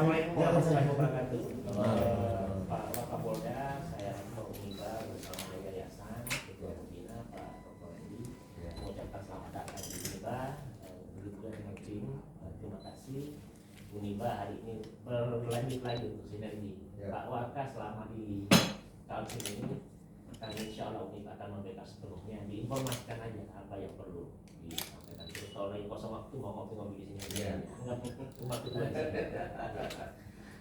Assalamualaikum warahmatullahi wabarakatuh. Pak Wakapolda, saya Pak Uniba bersama dengan Yayasan Ketua Pembina Pak Dr. Edi mengucapkan selamat datang di Uniba. Begitu dengan tim, terima kasih. Uniba hari ini berlanjut lagi untuk sinergi. Pak Waka selama di Kaltim ini, dan insya Allah Uniba akan memberikan sepenuhnya. Diinformasikan aja apa yang perlu disampaikan. Terus kalau lagi kosong waktu mau ngopi-ngopi di sini, enggak cuma kedua.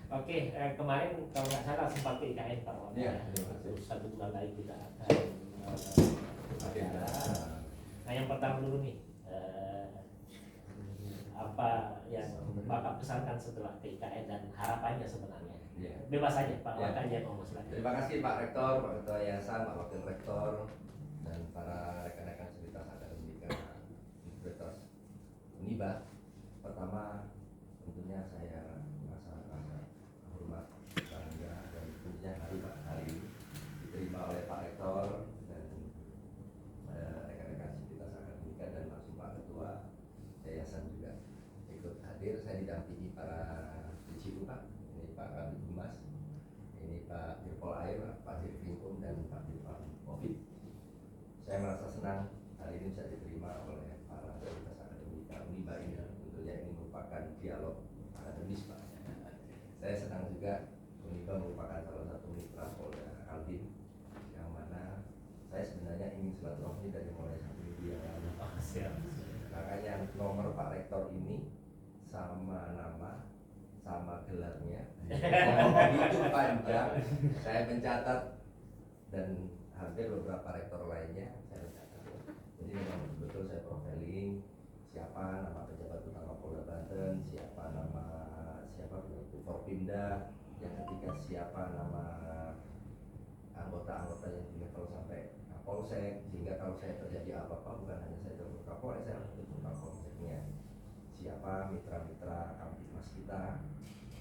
Oke, kemarin kalau nggak salah sempat ke IKN Pak Waka. Terus 1 bulan lagi kita akan acara. Nah yang pertama dulu nih, apa yang Bapak pesankan setelah ke IKN dan harapannya sebenarnya? Bebas saja Pak Waka aja ngomong silakan. Terima kasih Pak Rektor, Pak Ketua Yayasan, Pak Wakil Rektor, dan para rekan-rekan Sivitas Akademika Universitas Uniba. Pertama, tentunya saya merasa hormat, bangga, dan tentunya hari ini diterima oleh Pak Rektor dan rekan-rekan Sivitas Akademika dan langsung Pak Ketua Yayasan juga ikut hadir. Saya didampingi para Cipu Pak, ini Pak Kabid Humas, ini Pak Dirpol Air, Pak Dirvinkum, dan Pak Dirpol Covid. Saya merasa senang hari ini bisa diterima oleh para Sivitas Akademika Uniba ini. Tentunya ini merupakan dialog akademis Pak. Saya senang juga Uniba merupakan salah satu mitra Polda Kaltim, yang mana saya sebenarnya ingin silaturahmi dari mulai 1 minggu yang lalu. Makanya nomor Pak Rektor ini sama nama, sama gelarnya, itu panjang. Saya mencatat dan hampir beberapa rektor lainnya saya mencatat. Jadi memang betul saya profiling siapa nama pejabat utama Polda Banten, siapa Forpimda, yang ketiga siapa nama anggota-anggota yang di level sampai Kapolsek, sehingga kalau saya terjadi apa-apa bukan hanya saya telepon Kapolres, saya harus telepon Kapolseknya. Siapa mitra-mitra Kamtipmas kita,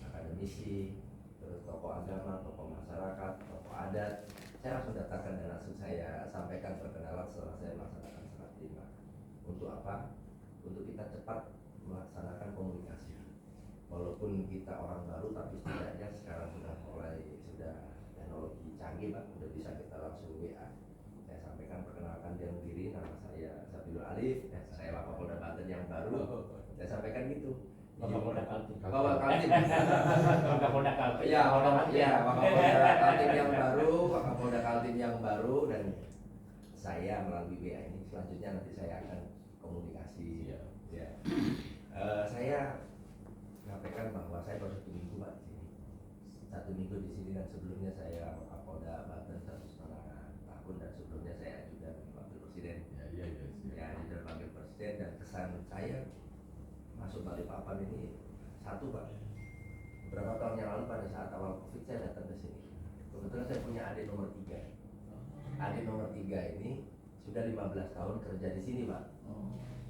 akademisi, terus tokoh agama, tokoh masyarakat, tokoh adat. Saya langsung datakan dan langsung saya sampaikan perkenalan setelah saya melaksanakan serah terima. Untuk apa? Untuk kita cepat melaksanakan komunikasi. Walaupun kita orang baru, tapi setidaknya sekarang sudah teknologi canggih Pak, sudah bisa kita langsung WA. Saya sampaikan perkenalkan diri, nama saya Sabilul Alif, saya Wakapolda Banten yang baru. Saya sampaikan gitu. Wakapolda Kaltim. Kaltim. Wakapolda Kaltim. Ya, Wakapolda Kaltim yang baru, Wakapolda Kaltim yang baru, dan saya melalui WA ini selanjutnya nanti saya akan komunikasi. Ya. Saya menyampaikan bahwa saya baru 1 minggu Pak di sini. 1 minggu di sini, dan sebelumnya saya Wakapolda Banten 1,5 tahun, dan sebelumnya saya juga Wakil Presiden. Ya, jadi Wakil Presiden, dan kesan saya masuk Balikpapan ini satu Pak. Beberapa tahun yang lalu pada saat awal Covid saya datang ke sini. Kebetulan saya punya adik nomor 3. Adik nomor 3 ini sudah 15 tahun kerja di sini Pak.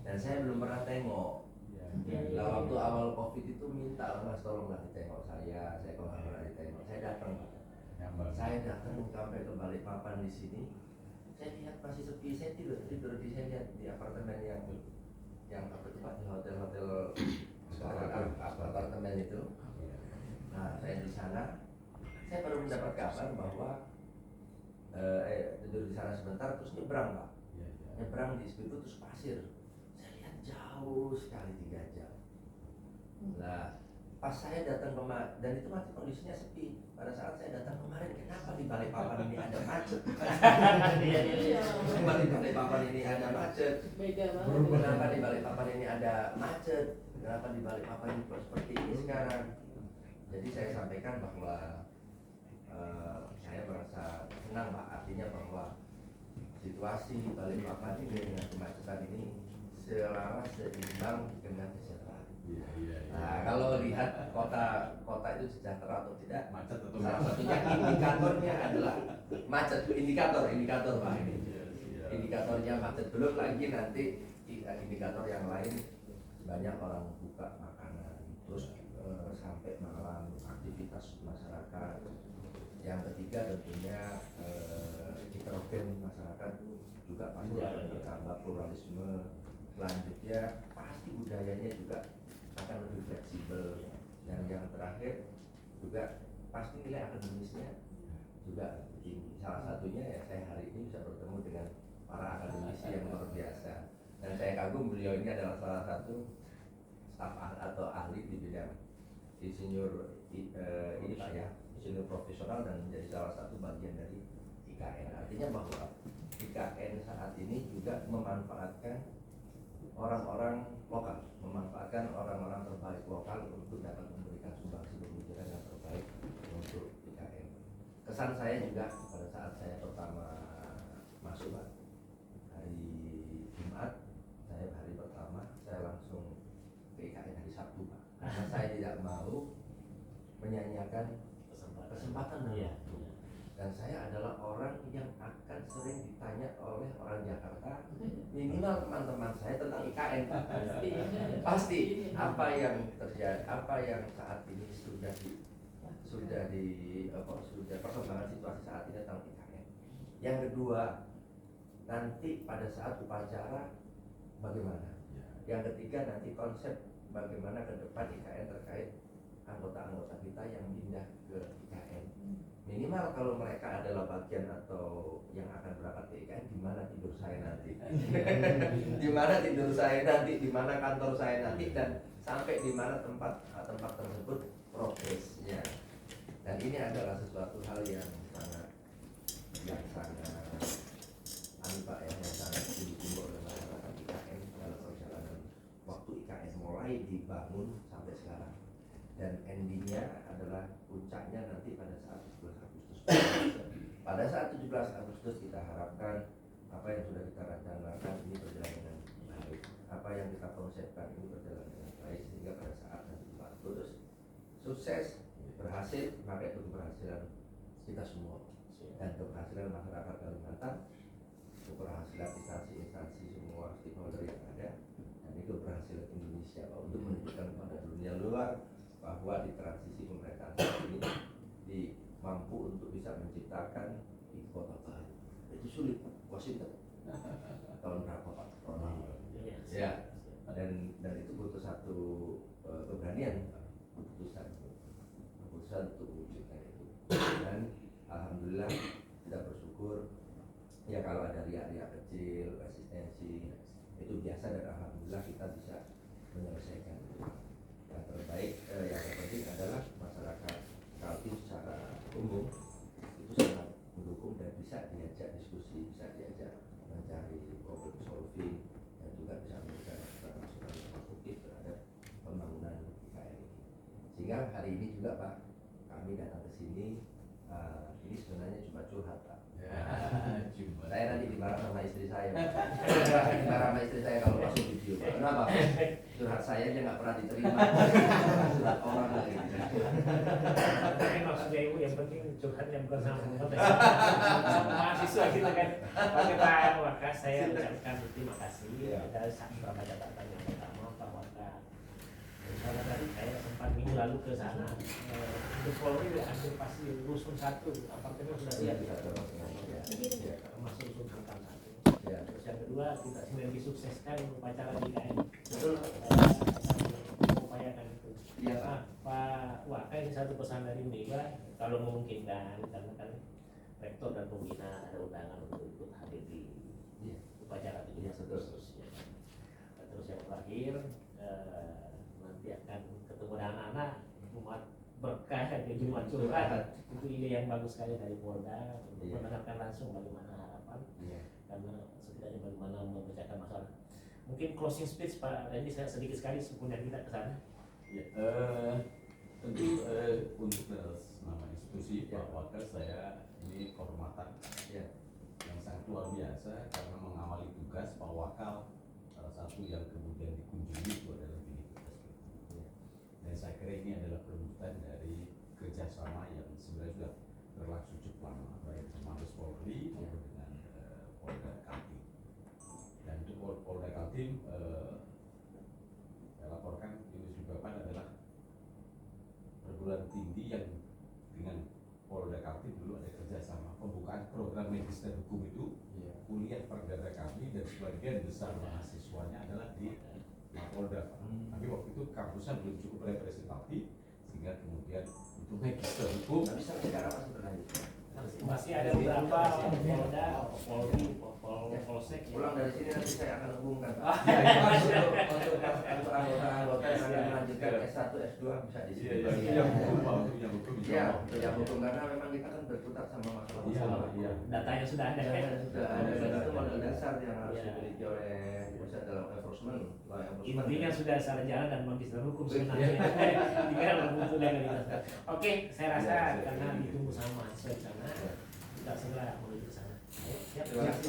Dan saya belum pernah tengok. Nah, waktu awal Covid itu minta Mas tolonglah ditengok saya kalau nggak pernah ditengok. Saya datang Pak. Saya datang sampai ke Balikpapan di sini. Saya lihat masih sepi. Saya tidur di saya lihat di apartemen yang apa itu Pak, di hotel-hotel apartemen itu. Nah, saya di sana, saya baru mendapat kabar bahwa tidur di sana sebentar terus nyebrang Pak. Nyebrang di situ terus pasir. Saya lihat jauh sekali 3 jam. Nah, pas saya datang dan itu masih kondisinya sepi. Pada saat saya datang kemarin, kenapa di Balikpapan ini ada macet? Kenapa di Balikpapan ini ada macet? Kenapa di Balikpapan ini ada macet? Kenapa di Balikpapan ini seperti ini sekarang? Jadi saya sampaikan bahwa saya merasa senang Pak, artinya bahwa situasi di Balikpapan ini dengan kemacetan ini selaras seimbang dengan kesejahteraan. Nah, kalau lihat kota itu sejahtera atau tidak, macet atau salah satunya indikatornya adalah macet. Indikator Pak ini. Indikatornya macet, belum lagi nanti indikator yang lain, banyak orang buka makanan, terus sampai malam aktivitas masyarakat. Yang ketiga tentunya heterogen masyarakat juga pasti akan bertambah, pluralisme. Selanjutnya pasti budayanya juga akan lebih fleksibel. Dan yang terakhir juga pasti nilai akademisnya juga tinggi. Salah satunya ya saya hari ini bisa bertemu dengan para akademisi yang luar biasa. Dan saya kagum beliau ini adalah salah satu staf atau ahli di bidang insinyur ini Pak ya, insinyur profesional dan menjadi salah satu bagian dari IKN. Artinya bahwa IKN saat ini juga memanfaatkan orang-orang lokal, memanfaatkan orang-orang terbaik lokal untuk dapat memberikan sumbangsi pemikiran yang terbaik untuk IKN. Kesan saya juga pada saat saya pertama masuk Pak, hari Jumat, saya hari pertama saya langsung ke IKN hari Sabtu Pak, karena saya tidak mau menyanyiakan kesempatan Iya. dan saya adalah orang yang akan sering ditanya oleh orang Jakarta, minimal teman-teman saya tentang IKN. Pasti apa yang terjadi, apa yang saat ini sudah perkembangan situasi saat ini tentang IKN. Yang kedua, nanti pada saat upacara bagaimana? Yang ketiga, nanti konsep bagaimana ke depan IKN terkait anggota-anggota kita yang pindah ke IKN. Minimal kalau mereka adalah bagian atau yang akan berangkat ke IKN, di mana tidur saya nanti, di mana tidur saya nanti, di mana kantor saya nanti, dan sampai di mana tempat tersebut progresnya. Dan ini adalah sesuatu hal yang sangat Pak ya, yang sangat ditunggu oleh masyarakat IKN dalam perjalanan waktu IKN mulai dibangun sampai sekarang. Dan endingnya adalah puncaknya nanti pada saat 17 Agustus. Pada saat 17 Agustus kita harapkan apa yang sudah kita rencanakan ini berjalan dengan baik, apa yang kita konsepkan ini berjalan dengan baik, sehingga pada saat nanti 17 Agustus sukses, berhasil, maka itu keberhasilan kita semua dan keberhasilan masyarakat Kalimantan, keberhasilan instansi-instansi semua stakeholder yang ada, dan itu keberhasilan Indonesia untuk menunjukkan kepada dunia luar bahwa di transisi pemerintahan saat ini mampu untuk bisa menciptakan ibu kota baru. Itu sulit, Washington tahun berapa Pak? Tahun lalu. Ya, dan itu butuh satu keberanian, keputusan untuk mewujudkan itu. Dan alhamdulillah kita bersyukur ya, kalau ada riak-riak kecil, resistensi itu biasa, dan alhamdulillah kita bisa menyelesaikan itu. Yang terbaik, yang terpenting adalah masyarakat Kaltim secara umum itu sangat mendukung dan bisa diajak diskusi, bisa diajak mencari problem solving, dan juga bisa memberikan masukan konstruktif terhadap pembangunan IKN ini. Sehingga hari ini juga Pak, kami datang ke sini, ini sebenarnya cuma curhat Pak. Saya nanti dimarah sama istri saya. Dimarah sama istri saya kalau masuk video. Kenapa? Curhat saya aja nggak pernah diterima. Curhat orang lagi. Tapi maksudnya ibu yang penting curhatnya bukan sama mahasiswa kita kan. Pak Waka, saya ucapkan terima kasih dari beberapa catatan. Yang pertama Pak Waka, karena tadi saya sempat minggu lalu ke sana. Di Polri hampir pasti rusun 1 apartemen sudah siap. Termasuk rusun Hangkang 1. Terus yang kedua, kita sinergi sukseskan upacara IKN. Betul. Upayakan itu. Iya Pak Waka, ini satu pesan dari Mega, kalau memungkinkan, karena kan rektor dan pembina ada undangan untuk ikut hadir di upacara 17 Agustus. Terus yang terakhir, nanti akan ketemu dengan anak-anak umat berkah di Jumat Curhat. Itu ide yang bagus sekali dari Polda untuk mendengarkan langsung bagaimana harapan, karena setidaknya bagaimana memecahkan masalah. Mungkin closing speech Pak Randy, saya sedikit sekali sebelum kita ke sana. Ya, tentu untuk nama institusi Pak Waka, saya ini kehormatan yang sangat luar biasa karena mengawali tugas Pak Wakal, salah satu yang kemudian dikunjungi itu adalah bilik tugas. Dan saya kira ini adalah perwujudan dari kerjasama yang sebenarnya sudah berlangsung cukup lama, baik dengan Mabes Polri maupun dengan Polda Kaltim. Dan untuk Polda Kaltim, saya laporkan Divisi Bapan adalah perguruan tinggi yang dengan Polda Kaltim dulu ada kerjasama pembukaan program medis dan hukum itu, kuliah perdana kami dan sebagian besar mahasiswanya adalah di Polda. Tapi waktu itu kampusnya belum cukup representatif, sehingga kemudian untuk magister hukum Tapi sampai sekarang masih berlanjut. Masih ada beberapa Polda, Polri, Polsek. Pulang dari sini nanti saya akan hubungkan. Untuk anggota-anggota yang akan melanjutkan S1, S2 bisa di sini. itu yang hukum Pak, itu yang hukum Iya, yang hukum karena memang kita kan berkutat sama masalah hukum. Datanya sudah ada. Sudah ada dan itu modal dasar yang harus dimiliki oleh pusat dalam enforcement, law enforcement. Intinya sudah sarjana dan magister hukum sebenarnya. Tinggal membutuh legalitas. Oke, saya rasa karena ditunggu sama mahasiswa di sana, kita segera menuju ke sana. Ayo, siap. Terima kasih.